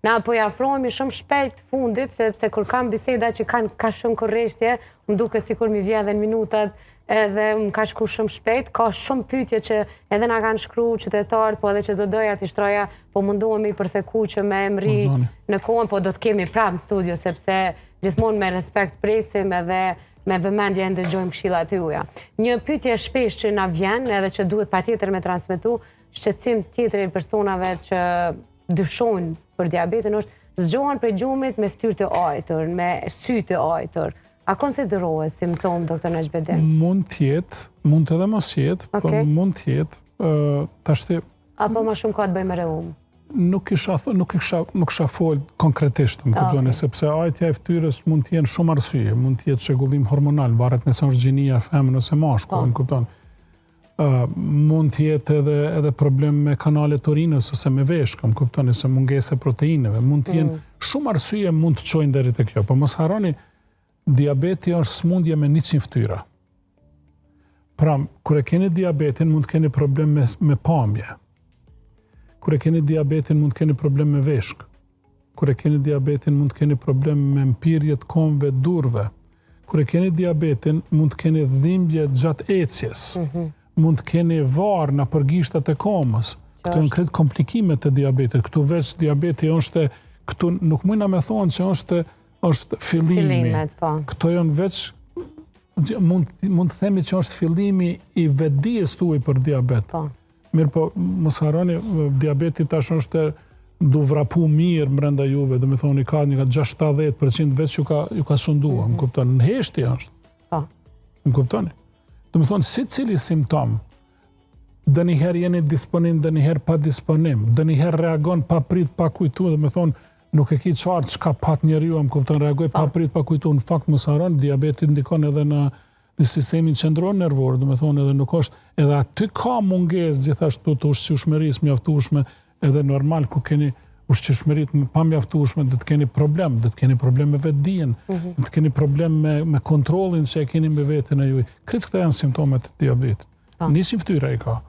Na po i afrohemi shumë shpejt fundit, sepse kur kam biseda që kanë ka shumë korreshtje, më duke sikur mi vjedhen minutat, edhe më ka shku shumë shpejt, ka shumë pyetje që edhe na kanë shkruar qytetarët, po edhe që do doja t'i shtroja, po mundohemi i përtheku që me emri në kohën, po do të kemi prapë në studio, sepse gjithmonë me respekt presim edhe me vëmendje ndëgjojmë këshillat juaja. Një pyetje shpesh që na vjen, edhe që duhet patjetër me transmetu, shqetësim tjetër i personave që dyshojnë për diabetin është zgjohen prej gjumit me fytyrë të ajtur, me sy të ajtur. A konsiderohet simptom, doktor Najbedin? Mund t'jetë, mund edhe mos jetë, po mund t'jetë, tashti... Apo ma shumë ka të bëjmë me reum? Nuk kisha folë konkretisht, më kuptoni, sepse ajtja e fytyrës mund t'jenë shumë arsye, mund t'jetë çrregullim hormonal, varet nëse është gjinia femër ose mashkull, më kuptoni. Mund t'jetë edhe problem me kanalet urinës ose me veshkë, më kuptoni, se mungesë e proteinëve, mund t'jenë shumë arsye mund të çojnë deri te kjo, po mos harroni, diabeti është smundje me 100 fytyra. Pra, kur e keni diabetin, mund të keni problem me pamje. Kur e keni diabetin, mund të keni problem me veshkë. Kur e keni diabetin, mund të keni problem me mpirje të komëve durve. Kur e keni diabetin, mund të keni dhimbje gjatë ecjes. Mund të keni varë në përgishtat e komës. Këto janë krejt komplikimet e diabetit. Këtu veç diabeti është, këtu nuk mujna me thonë që është fillimi. Këto janë veç, mund të themi që është fillimi i vetdijes tuaj për diabet. Mirë po, mos harroni, diabeti tash është du vrapu mirë brenda juve, do me thonë i ka një 60% veç ju ka sundua, më kuptoni, në heshtje është. Më kuptoni? Do me thonë, si cili simptom, dhe njëherë jeni disponim, dhe njëherë pa disponim, dhe njëherë reagon pa prit, pa kujtu, dhe me thonë, nuk e ki qartë që ka pat njeriu, më kuptoni, reagoj pa prit, pa kujtu, në fakt mos harroni, diabeti ndikon edhe në sistemin qendror nervor, do me thonë edhe nuk është, edhe aty ka mungesë gjithashtu të ushqyeshmërisë mjaftueshme, edhe normal ku keni ushqyeshmëritë pa mjaftueshme, do të keni problem, me vetdijen, do të keni problem me kontrollin që e keni me veten e juaj. Këtë këta janë simptomet e diabetit. 100 fytyra i ka.